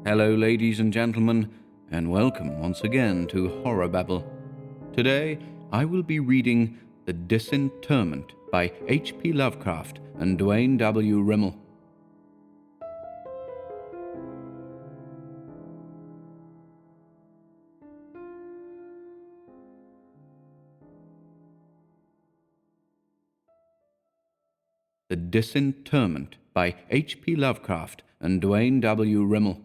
Hello, ladies and gentlemen, and welcome once again to HorrorBabble. Today, I will be reading The Disinterment by H.P. Lovecraft and Duane W. Rimel. The Disinterment by H.P. Lovecraft and Duane W. Rimel.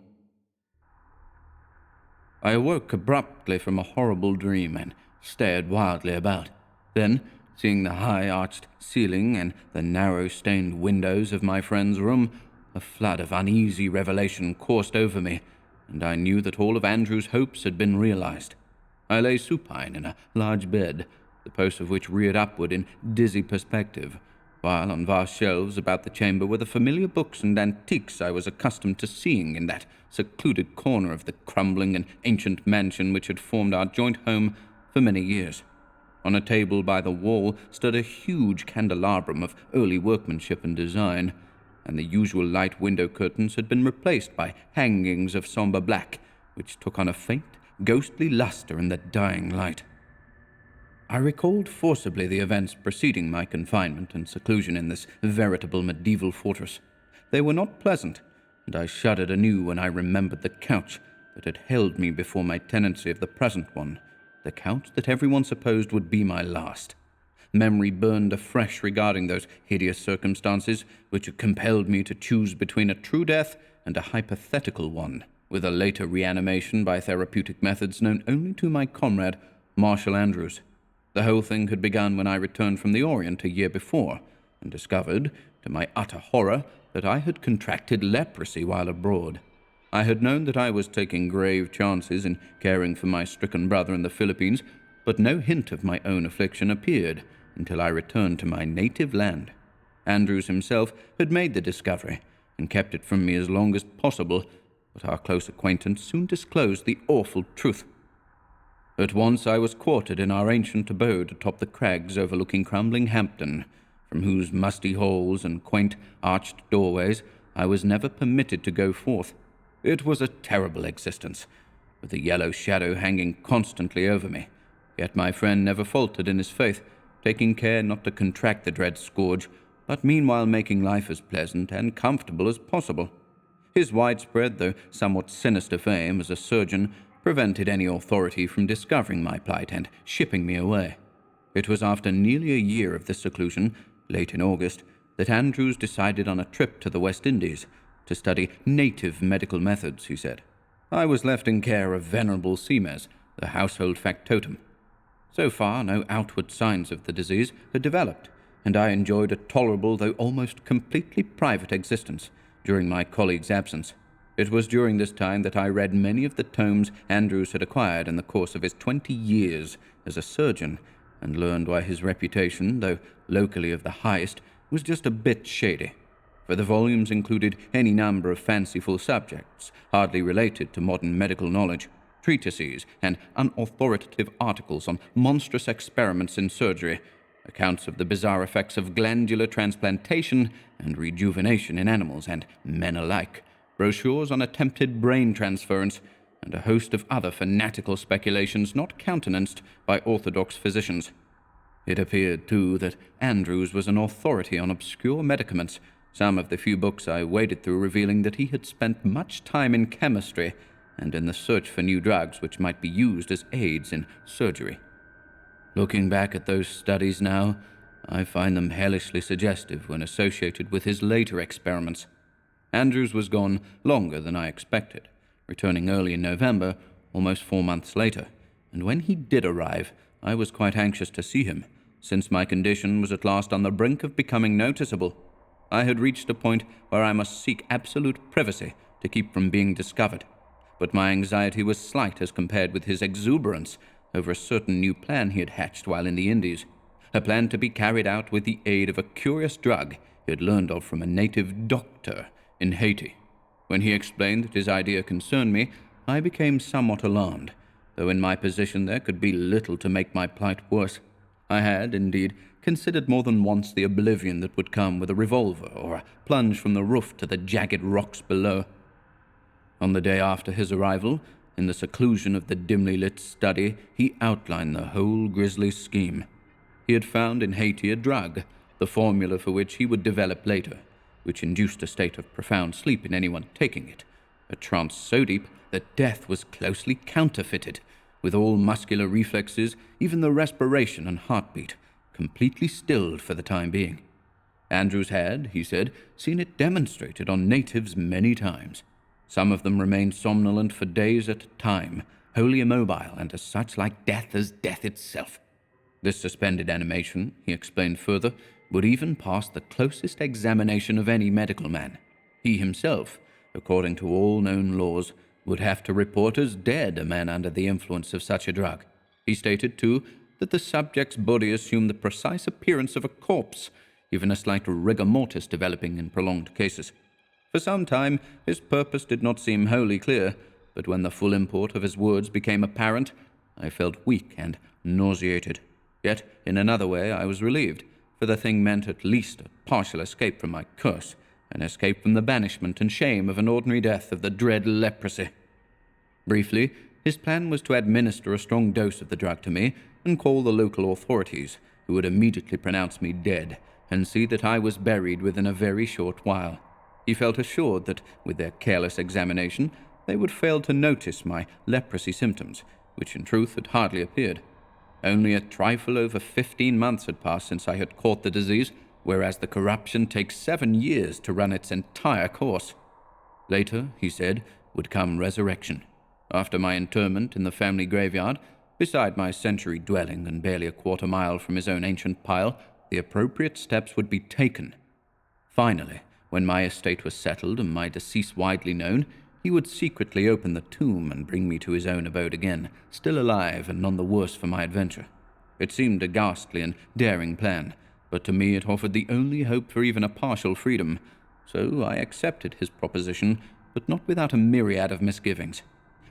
I awoke abruptly from a horrible dream and stared wildly about. Then, seeing the high-arched ceiling and the narrow-stained windows of my friend's room, a flood of uneasy revelation coursed over me, and I knew that all of Andrew's hopes had been realized. I lay supine in a large bed, the posts of which reared upward in dizzy perspective, while on vast shelves about the chamber were the familiar books and antiques I was accustomed to seeing in that secluded corner of the crumbling and ancient mansion which had formed our joint home for many years. On a table by the wall stood a huge candelabrum of early workmanship and design, and the usual light window curtains had been replaced by hangings of sombre black, which took on a faint, ghostly luster in the dying light. I recalled forcibly the events preceding my confinement and seclusion in this veritable medieval fortress. They were not pleasant, and I shuddered anew when I remembered the couch that had held me before my tenancy of the present one, the couch that everyone supposed would be my last. Memory burned afresh regarding those hideous circumstances which had compelled me to choose between a true death and a hypothetical one, with a later reanimation by therapeutic methods known only to my comrade, Marshall Andrews. The whole thing had begun when I returned from the Orient a year before, and discovered, to my utter horror, that I had contracted leprosy while abroad. I had known that I was taking grave chances in caring for my stricken brother in the Philippines, but no hint of my own affliction appeared until I returned to my native land. Andrews himself had made the discovery, and kept it from me as long as possible, but our close acquaintance soon disclosed the awful truth. At once I was quartered in our ancient abode atop the crags overlooking crumbling Hampton, from whose musty halls and quaint arched doorways I was never permitted to go forth. It was a terrible existence, with a yellow shadow hanging constantly over me, yet my friend never faltered in his faith, taking care not to contract the dread scourge, but meanwhile making life as pleasant and comfortable as possible. His widespread, though somewhat sinister fame as a surgeon prevented any authority from discovering my plight and shipping me away. It was after nearly a year of this seclusion, late in August, that Andrews decided on a trip to the West Indies to study native medical methods, he said. I was left in care of venerable Seames, the household factotum. So far, no outward signs of the disease had developed, and I enjoyed a tolerable, though almost completely private existence during my colleague's absence. It was during this time that I read many of the tomes Andrews had acquired in the course of his 20 years as a surgeon, and learned why his reputation, though locally of the highest, was just a bit shady. For the volumes included any number of fanciful subjects, hardly related to modern medical knowledge, treatises and unauthoritative articles on monstrous experiments in surgery, accounts of the bizarre effects of glandular transplantation and rejuvenation in animals and men alike, brochures on attempted brain transference, and a host of other fanatical speculations not countenanced by orthodox physicians. It appeared, too, that Andrews was an authority on obscure medicaments, some of the few books I waded through revealing that he had spent much time in chemistry and in the search for new drugs which might be used as aids in surgery. Looking back at those studies now, I find them hellishly suggestive when associated with his later experiments. Andrews was gone longer than I expected, returning early in November, almost 4 months later, and when he did arrive, I was quite anxious to see him, since my condition was at last on the brink of becoming noticeable. I had reached a point where I must seek absolute privacy to keep from being discovered, but my anxiety was slight as compared with his exuberance over a certain new plan he had hatched while in the Indies, a plan to be carried out with the aid of a curious drug he had learned of from a native doctor in Haiti. When he explained that his idea concerned me, I became somewhat alarmed, though in my position there could be little to make my plight worse. I had, indeed, considered more than once the oblivion that would come with a revolver or a plunge from the roof to the jagged rocks below. On the day after his arrival, in the seclusion of the dimly lit study, he outlined the whole grisly scheme. He had found in Haiti a drug, the formula for which he would develop later, which induced a state of profound sleep in anyone taking it, a trance so deep that death was closely counterfeited, with all muscular reflexes, even the respiration and heartbeat, completely stilled for the time being. Andrews had, he said, seen it demonstrated on natives many times. Some of them remained somnolent for days at a time, wholly immobile and as such like death as death itself. This suspended animation, he explained further, would even pass the closest examination of any medical man. He himself, according to all known laws, would have to report as dead a man under the influence of such a drug. He stated, too, that the subject's body assumed the precise appearance of a corpse, even a slight rigor mortis developing in prolonged cases. For some time his purpose did not seem wholly clear, but when the full import of his words became apparent, I felt weak and nauseated. Yet, in another way, I was relieved, for the thing meant at least a partial escape from my curse, an escape from the banishment and shame of an ordinary death of the dread leprosy. Briefly, his plan was to administer a strong dose of the drug to me and call the local authorities, who would immediately pronounce me dead and see that I was buried within a very short while. He felt assured that, with their careless examination, they would fail to notice my leprosy symptoms, which in truth had hardly appeared. Only a trifle over 15 months had passed since I had caught the disease, whereas the corruption takes 7 years to run its entire course. Later, he said, would come resurrection. After my interment in the family graveyard, beside my century dwelling and barely a quarter mile from his own ancient pile, the appropriate steps would be taken. Finally, when my estate was settled and my decease widely known, he would secretly open the tomb and bring me to his own abode again, still alive and none the worse for my adventure. It seemed a ghastly and daring plan, but to me it offered the only hope for even a partial freedom, so I accepted his proposition, but not without a myriad of misgivings.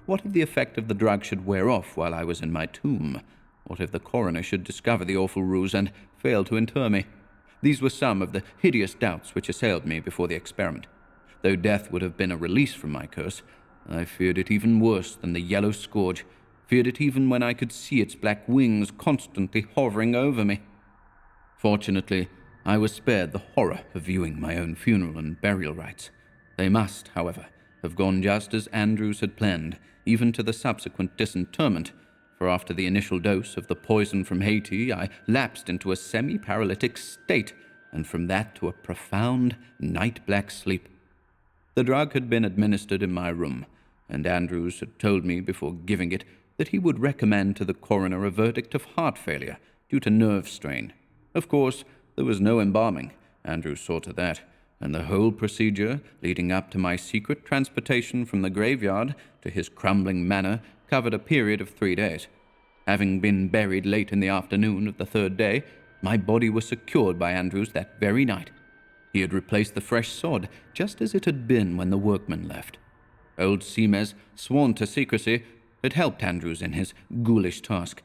What if the effect of the drug should wear off while I was in my tomb? What if the coroner should discover the awful ruse and fail to inter me? These were some of the hideous doubts which assailed me before the experiment. Though death would have been a release from my curse, I feared it even worse than the yellow scourge, feared it even when I could see its black wings constantly hovering over me. Fortunately, I was spared the horror of viewing my own funeral and burial rites. They must, however, have gone just as Andrews had planned, even to the subsequent disinterment, for after the initial dose of the poison from Haiti, I lapsed into a semi-paralytic state, and from that to a profound, night-black sleep. The drug had been administered in my room, and Andrews had told me before giving it that he would recommend to the coroner a verdict of heart failure due to nerve strain. Of course, there was no embalming. Andrews saw to that, and the whole procedure, leading up to my secret transportation from the graveyard to his crumbling manor, covered a period of 3 days. Having been buried late in the afternoon of the 3rd day, my body was secured by Andrews that very night. He had replaced the fresh sod, just as it had been when the workmen left. Old Simez, sworn to secrecy, had helped Andrews in his ghoulish task.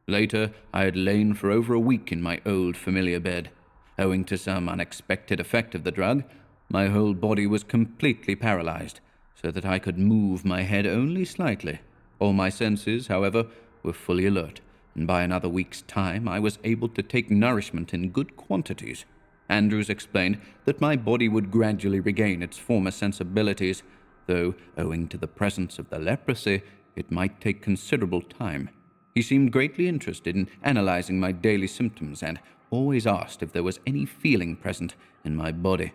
Later, I had lain for over a week in my old familiar bed. Owing to some unexpected effect of the drug, my whole body was completely paralyzed, so that I could move my head only slightly. All my senses, however, were fully alert, and by another week's time I was able to take nourishment in good quantities. Andrews explained that my body would gradually regain its former sensibilities, though, owing to the presence of the leprosy, it might take considerable time. He seemed greatly interested in analyzing my daily symptoms and always asked if there was any feeling present in my body.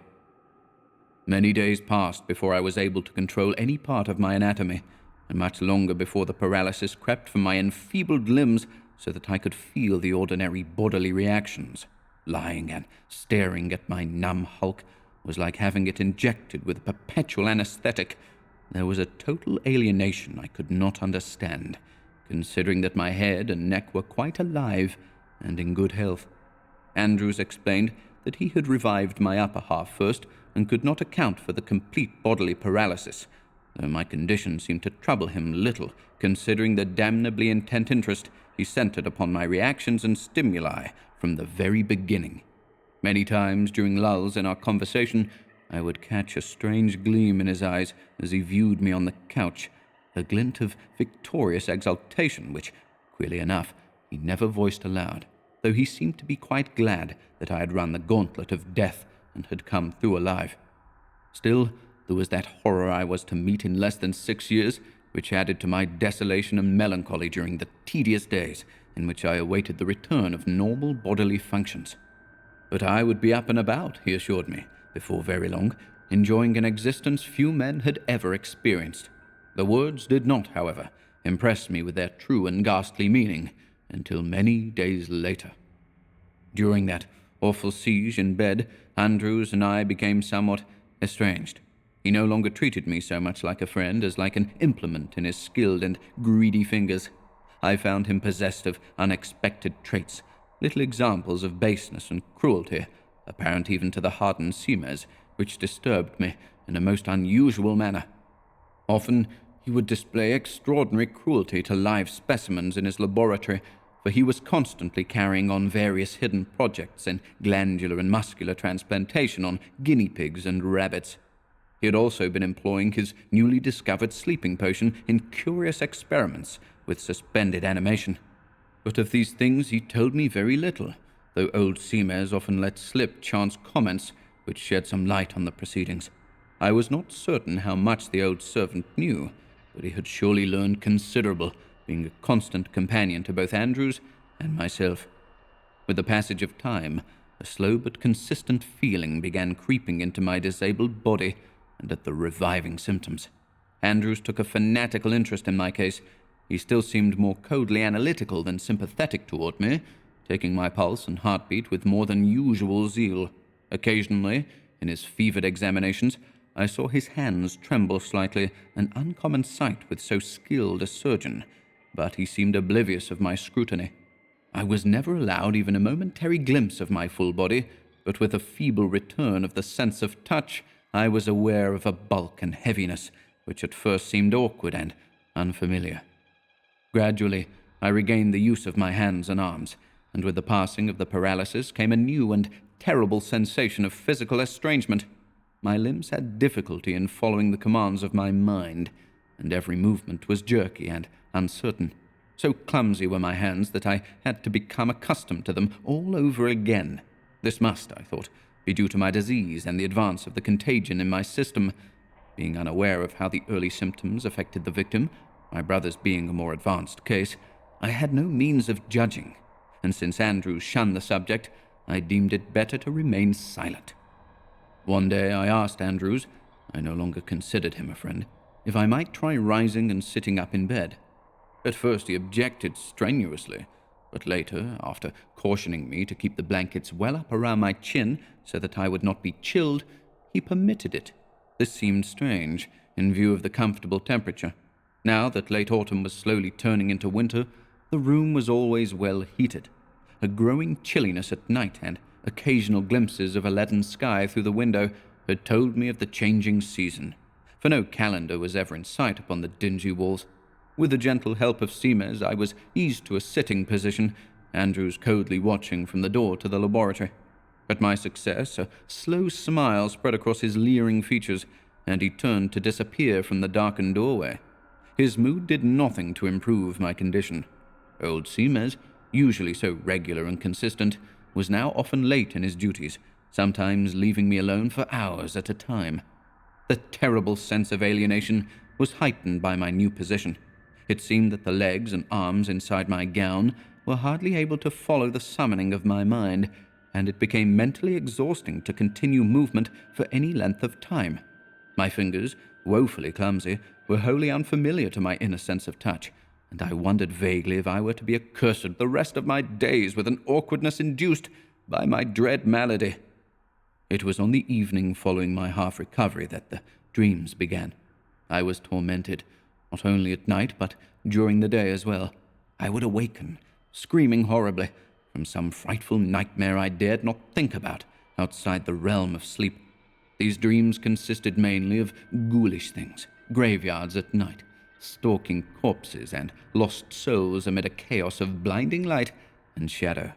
Many days passed before I was able to control any part of my anatomy, and much longer before the paralysis crept from my enfeebled limbs so that I could feel the ordinary bodily reactions. Lying and staring at my numb hulk was like having it injected with a perpetual anesthetic. There was a total alienation I could not understand, considering that my head and neck were quite alive and in good health. Andrews explained that he had revived my upper half first and could not account for the complete bodily paralysis, though my condition seemed to trouble him little, considering the damnably intent interest he centered upon my reactions and stimuli from the very beginning. Many times during lulls in our conversation, I would catch a strange gleam in his eyes as he viewed me on the couch, a glint of victorious exultation which, queerly enough, he never voiced aloud, though he seemed to be quite glad that I had run the gauntlet of death and had come through alive. Still, there was that horror I was to meet in less than 6 years, which added to my desolation and melancholy during the tedious days in which I awaited the return of normal bodily functions. But I would be up and about, he assured me, before very long, enjoying an existence few men had ever experienced. The words did not, however, impress me with their true and ghastly meaning until many days later. During that awful siege in bed, Andrews and I became somewhat estranged. He no longer treated me so much like a friend as like an implement in his skilled and greedy fingers. I found him possessed of unexpected traits, little examples of baseness and cruelty, apparent even to the hardened seamers, which disturbed me in a most unusual manner. Often he would display extraordinary cruelty to live specimens in his laboratory, for he was constantly carrying on various hidden projects in glandular and muscular transplantation on guinea pigs and rabbits. He had also been employing his newly discovered sleeping potion in curious experiments with suspended animation. But of these things he told me very little, though old seamares often let slip chance comments which shed some light on the proceedings. I was not certain how much the old servant knew, but he had surely learned considerable, being a constant companion to both Andrews and myself. With the passage of time, a slow but consistent feeling began creeping into my disabled body and at the reviving symptoms. Andrews took a fanatical interest in my case. He still seemed more coldly analytical than sympathetic toward me, taking my pulse and heartbeat with more than usual zeal. Occasionally, in his fevered examinations, I saw his hands tremble slightly, an uncommon sight with so skilled a surgeon, but he seemed oblivious of my scrutiny. I was never allowed even a momentary glimpse of my full body, but with a feeble return of the sense of touch, I was aware of a bulk and heaviness which at first seemed awkward and unfamiliar. Gradually, I regained the use of my hands and arms, and with the passing of the paralysis came a new and terrible sensation of physical estrangement. My limbs had difficulty in following the commands of my mind, and every movement was jerky and uncertain. So clumsy were my hands that I had to become accustomed to them all over again. This must, I thought, be due to my disease and the advance of the contagion in my system. Being unaware of how the early symptoms affected the victim, my brother's being a more advanced case, I had no means of judging, and since Andrews shunned the subject, I deemed it better to remain silent. One day I asked Andrews, I no longer considered him a friend, if I might try rising and sitting up in bed. At first he objected strenuously, but later, after cautioning me to keep the blankets well up around my chin so that I would not be chilled, he permitted it. This seemed strange, in view of the comfortable temperature. Now that late autumn was slowly turning into winter, the room was always well heated. A growing chilliness at night and occasional glimpses of a leaden sky through the window had told me of the changing season, for no calendar was ever in sight upon the dingy walls. With the gentle help of Seamers, I was eased to a sitting position, Andrews coldly watching from the door to the laboratory. At my success, a slow smile spread across his leering features, and he turned to disappear from the darkened doorway. His mood did nothing to improve my condition. Old Seamers, usually so regular and consistent, was now often late in his duties, sometimes leaving me alone for hours at a time. The terrible sense of alienation was heightened by my new position. It seemed that the legs and arms inside my gown were hardly able to follow the summoning of my mind, and it became mentally exhausting to continue movement for any length of time. My fingers, woefully clumsy, were wholly unfamiliar to my inner sense of touch, and I wondered vaguely if I were to be accursed the rest of my days with an awkwardness induced by my dread malady. It was on the evening following my half-recovery that the dreams began. I was tormented, not only at night, but during the day as well. I would awaken, screaming horribly, from some frightful nightmare I dared not think about outside the realm of sleep. These dreams consisted mainly of ghoulish things, graveyards at night, stalking corpses and lost souls amid a chaos of blinding light and shadow.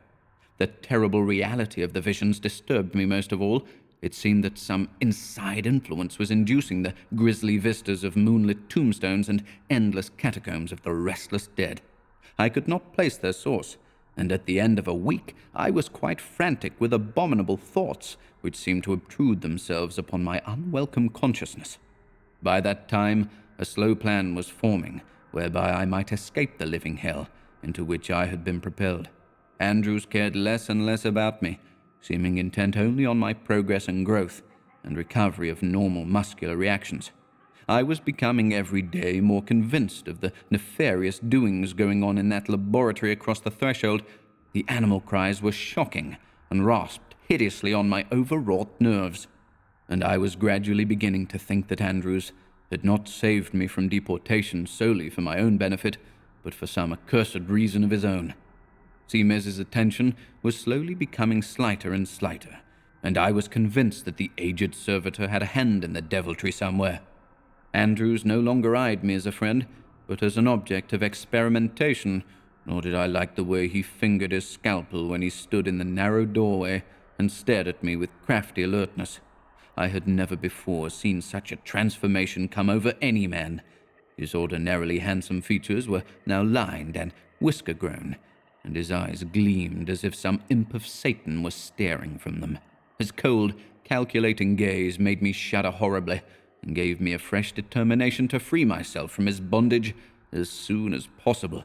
The terrible reality of the visions disturbed me most of all, It seemed that some inside influence was inducing the grisly vistas of moonlit tombstones and endless catacombs of the restless dead. I could not place their source, and at the end of a week I was quite frantic with abominable thoughts which seemed to obtrude themselves upon my unwelcome consciousness. By that time, a slow plan was forming whereby I might escape the living hell into which I had been propelled. Andrews cared less and less about me, seeming intent only on my progress and growth and recovery of normal muscular reactions. I was becoming every day more convinced of the nefarious doings going on in that laboratory across the threshold. The animal cries were shocking and rasped hideously on my overwrought nerves, and I was gradually beginning to think that Andrews had not saved me from deportation solely for my own benefit, but for some accursed reason of his own. Seames's attention was slowly becoming slighter and slighter, and I was convinced that the aged servitor had a hand in the deviltry somewhere. Andrews no longer eyed me as a friend, but as an object of experimentation, nor did I like the way he fingered his scalpel when he stood in the narrow doorway and stared at me with crafty alertness. I had never before seen such a transformation come over any man. His ordinarily handsome features were now lined and whisker-grown, and his eyes gleamed as if some imp of Satan was staring from them. His cold, calculating gaze made me shudder horribly, and gave me a fresh determination to free myself from his bondage as soon as possible.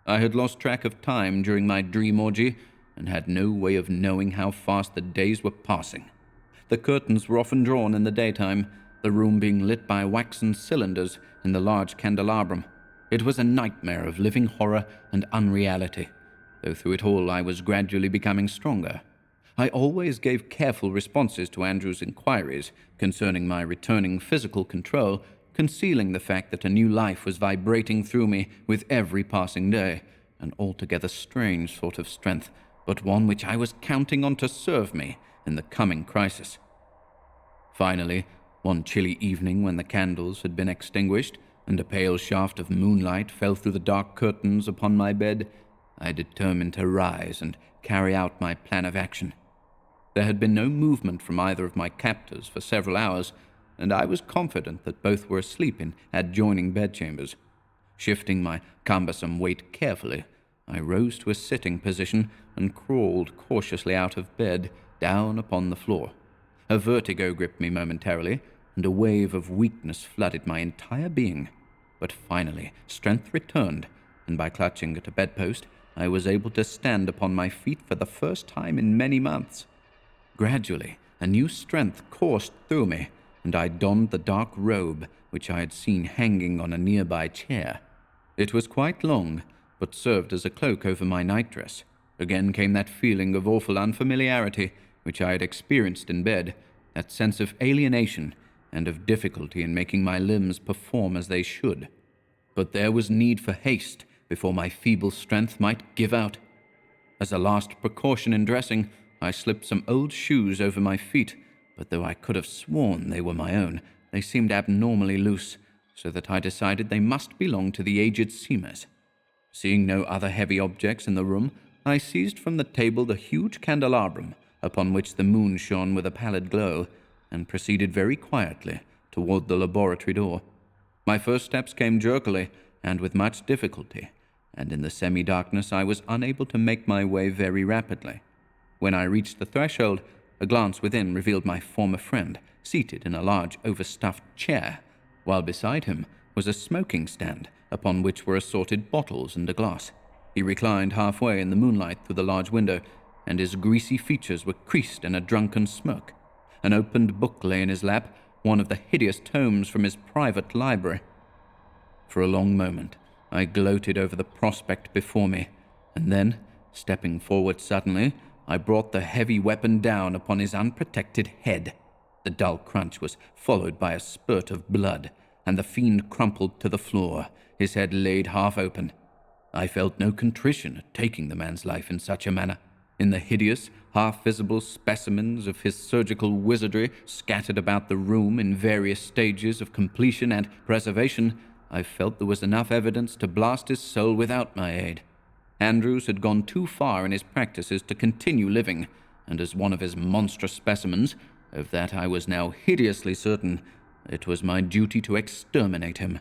I had lost track of time during my dream orgy, and had no way of knowing how fast the days were passing. The curtains were often drawn in the daytime, the room being lit by waxen cylinders in the large candelabrum. It was a nightmare of living horror and unreality, though through it all I was gradually becoming stronger. I always gave careful responses to Andrew's inquiries concerning my returning physical control, concealing the fact that a new life was vibrating through me with every passing day, an altogether strange sort of strength, but one which I was counting on to serve me in the coming crisis. Finally, one chilly evening when the candles had been extinguished and a pale shaft of moonlight fell through the dark curtains upon my bed, I determined to rise and carry out my plan of action. There had been no movement from either of my captors for several hours, and I was confident that both were asleep in adjoining bedchambers. Shifting my cumbersome weight carefully, I rose to a sitting position and crawled cautiously out of bed, down upon the floor. A vertigo gripped me momentarily, and a wave of weakness flooded my entire being. But finally, strength returned, and by clutching at a bedpost, I was able to stand upon my feet for the first time in many months. Gradually, a new strength coursed through me, and I donned the dark robe which I had seen hanging on a nearby chair. It was quite long, but served as a cloak over my nightdress. Again came that feeling of awful unfamiliarity which I had experienced in bed, that sense of alienation and of difficulty in making my limbs perform as they should. But there was need for haste before my feeble strength might give out. As a last precaution in dressing, I slipped some old shoes over my feet, but though I could have sworn they were my own, they seemed abnormally loose, so that I decided they must belong to the aged Seamers. Seeing no other heavy objects in the room, I seized from the table the huge candelabrum, upon which the moon shone with a pallid glow, and proceeded very quietly toward the laboratory door. My first steps came jerkily and with much difficulty, and in the semi-darkness I was unable to make my way very rapidly. When I reached the threshold, a glance within revealed my former friend, seated in a large overstuffed chair, while beside him was a smoking stand upon which were assorted bottles and a glass. He reclined halfway in the moonlight through the large window, and his greasy features were creased in a drunken smirk. An opened book lay in his lap, one of the hideous tomes from his private library. For a long moment, I gloated over the prospect before me, and then, stepping forward suddenly, I brought the heavy weapon down upon his unprotected head. The dull crunch was followed by a spurt of blood, and the fiend crumpled to the floor, his head laid half open. I felt no contrition at taking the man's life in such a manner. In the hideous, half-visible specimens of his surgical wizardry scattered about the room in various stages of completion and preservation, I felt there was enough evidence to blast his soul without my aid. Andrews had gone too far in his practices to continue living, and as one of his monstrous specimens, Of that I was now hideously certain. It was my duty to exterminate him.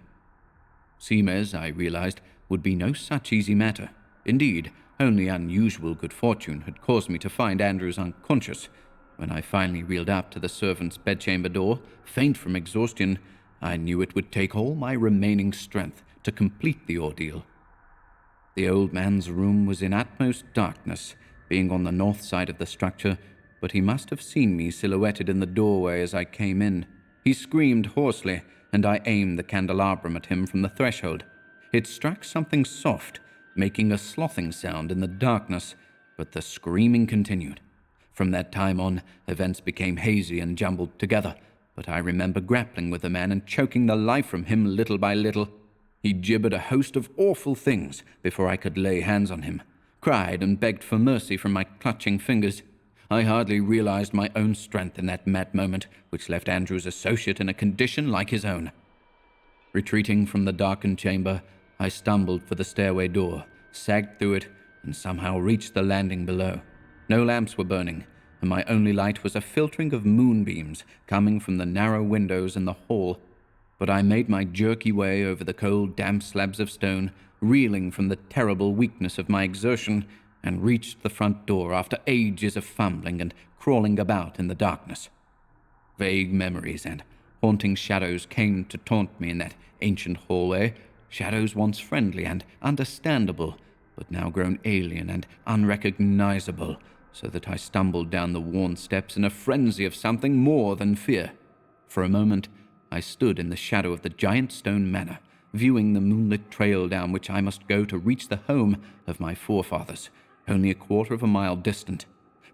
Seames, I realized, would be no such easy matter. Indeed, only unusual good fortune had caused me to find Andrews unconscious. When I finally reeled up to the servant's bedchamber door, faint from exhaustion, I knew it would take all my remaining strength to complete the ordeal. The old man's room was in utmost darkness, being on the north side of the structure, but he must have seen me silhouetted in the doorway as I came in. He screamed hoarsely, and I aimed the candelabrum at him from the threshold. It struck something soft, making a slothing sound in the darkness, but the screaming continued. From that time on, events became hazy and jumbled together, but I remember grappling with the man and choking the life from him little by little. He gibbered a host of awful things before I could lay hands on him, cried and begged for mercy from my clutching fingers. I hardly realized my own strength in that mad moment, which left Andrew's associate in a condition like his own. Retreating from the darkened chamber, I stumbled for the stairway door, sagged through it, and somehow reached the landing below. No lamps were burning, and my only light was a filtering of moonbeams coming from the narrow windows in the hall. But I made my jerky way over the cold, damp slabs of stone, reeling from the terrible weakness of my exertion, and reached the front door after ages of fumbling and crawling about in the darkness. Vague memories and haunting shadows came to taunt me in that ancient hallway, shadows once friendly and understandable, but now grown alien and unrecognizable, so that I stumbled down the worn steps in a frenzy of something more than fear. For a moment, I stood in the shadow of the giant stone manor, viewing the moonlit trail down which I must go to reach the home of my forefathers, only a quarter of a mile distant.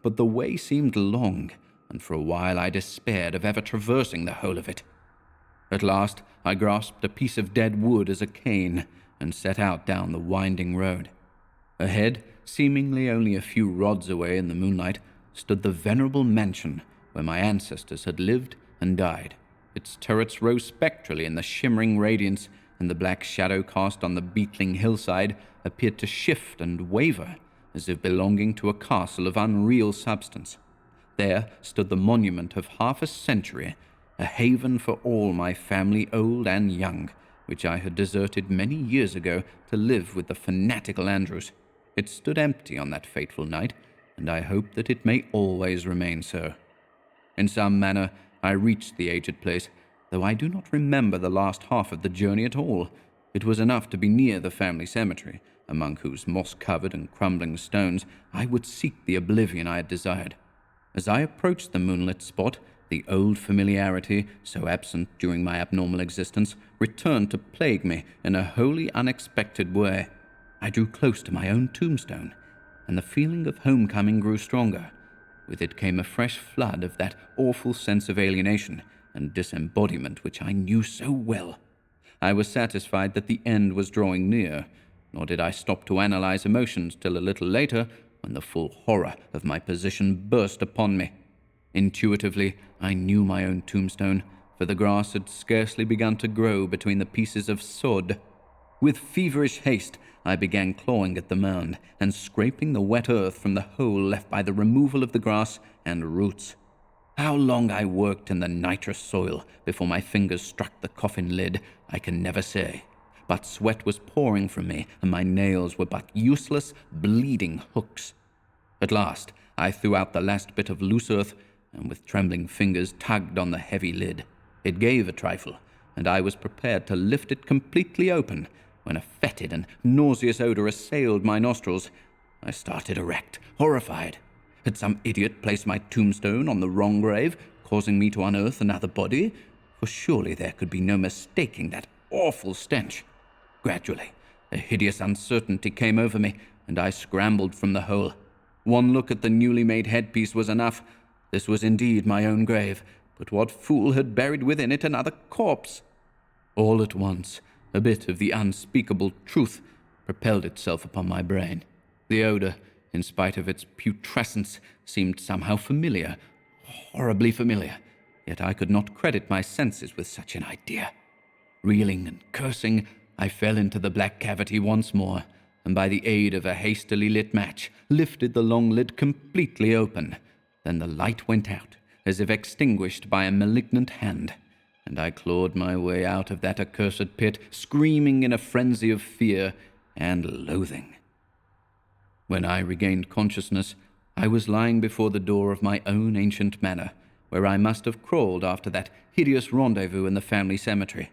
But the way seemed long, and for a while I despaired of ever traversing the whole of it. At last I grasped a piece of dead wood as a cane and set out down the winding road. Ahead, seemingly only a few rods away in the moonlight, stood the venerable mansion where my ancestors had lived and died. Its turrets rose spectrally in the shimmering radiance, and the black shadow cast on the beetling hillside appeared to shift and waver, as if belonging to a castle of unreal substance. There stood the monument of half a century, a haven for all my family, old and young, which I had deserted many years ago to live with the fanatical Andrews. It stood empty on that fateful night, and I hope that it may always remain so. In some manner, I reached the aged place, though I do not remember the last half of the journey at all. It was enough to be near the family cemetery, among whose moss-covered and crumbling stones I would seek the oblivion I had desired. As I approached the moonlit spot, the old familiarity, so absent during my abnormal existence, returned to plague me in a wholly unexpected way. I drew close to my own tombstone, and the feeling of homecoming grew stronger. With it came a fresh flood of that awful sense of alienation and disembodiment which I knew so well. I was satisfied that the end was drawing near, nor did I stop to analyze emotions till a little later, when the full horror of my position burst upon me. Intuitively, I knew my own tombstone, for the grass had scarcely begun to grow between the pieces of sod. With feverish haste, I began clawing at the mound and scraping the wet earth from the hole left by the removal of the grass and roots. How long I worked in the nitrous soil before my fingers struck the coffin lid, I can never say. But sweat was pouring from me, and my nails were but useless, bleeding hooks. At last, I threw out the last bit of loose earth, and with trembling fingers tugged on the heavy lid. It gave a trifle, and I was prepared to lift it completely open, when a fetid and nauseous odor assailed my nostrils. I started erect, horrified. Had some idiot placed my tombstone on the wrong grave, causing me to unearth another body? For surely there could be no mistaking that awful stench. Gradually, a hideous uncertainty came over me, and I scrambled from the hole. One look at the newly made headpiece was enough. This was indeed my own grave, but what fool had buried within it another corpse? All at once, a bit of the unspeakable truth propelled itself upon my brain. The odor, in spite of its putrescence, seemed somehow familiar, horribly familiar, yet I could not credit my senses with such an idea. Reeling and cursing, I fell into the black cavity once more, and by the aid of a hastily lit match, lifted the long lid completely open. Then the light went out, as if extinguished by a malignant hand, and I clawed my way out of that accursed pit, screaming in a frenzy of fear and loathing. When I regained consciousness, I was lying before the door of my own ancient manor, where I must have crawled after that hideous rendezvous in the family cemetery.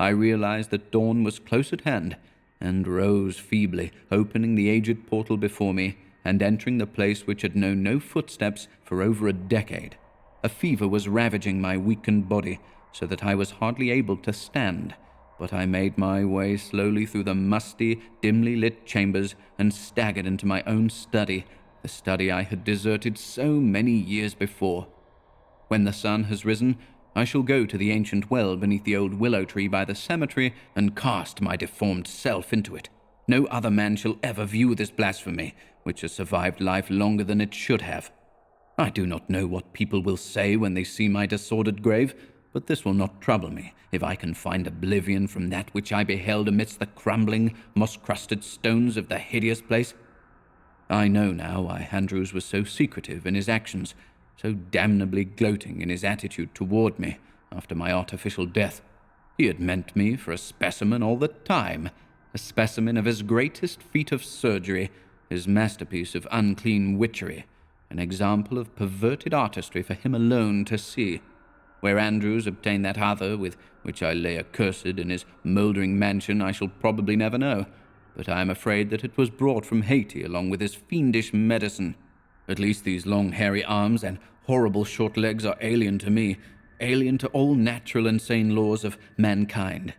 I realized that dawn was close at hand, and rose feebly, opening the aged portal before me and entering the place which had known no footsteps for over a decade. A fever was ravaging my weakened body, so that I was hardly able to stand, but I made my way slowly through the musty, dimly lit chambers and staggered into my own study, the study I had deserted so many years before. When the sun has risen, I shall go to the ancient well beneath the old willow tree by the cemetery and cast my deformed self into it. No other man shall ever view this blasphemy, which has survived life longer than it should have. I do not know what people will say when they see my disordered grave, but this will not trouble me if I can find oblivion from that which I beheld amidst the crumbling, moss-crusted stones of the hideous place. I know now why Andrews was so secretive in his actions, so damnably gloating in his attitude toward me after my artificial death. He had meant me for a specimen all the time, a specimen of his greatest feat of surgery, his masterpiece of unclean witchery, an example of perverted artistry for him alone to see. Where Andrews obtained that other with which I lay accursed in his mouldering mansion I shall probably never know, but I am afraid that it was brought from Haiti along with his fiendish medicine. At least these long hairy arms and horrible short legs are alien to me, alien to all natural and sane laws of mankind.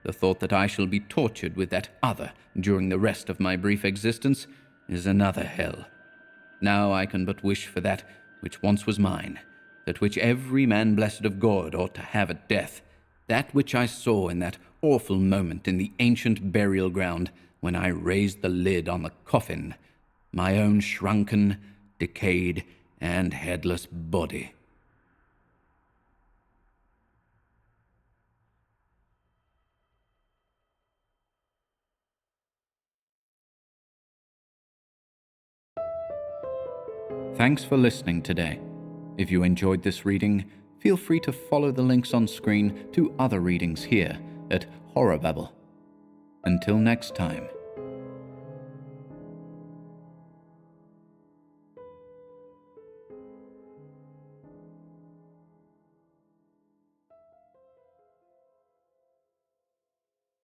The thought that I shall be tortured with that other during the rest of my brief existence is another hell. Now I can but wish for that which once was mine, that which every man blessed of God ought to have at death, that which I saw in that awful moment in the ancient burial ground when I raised the lid on the coffin, my own shrunken, decayed, and headless body. Thanks for listening today. If you enjoyed this reading, feel free to follow the links on screen to other readings here at HorrorBabble. Until next time.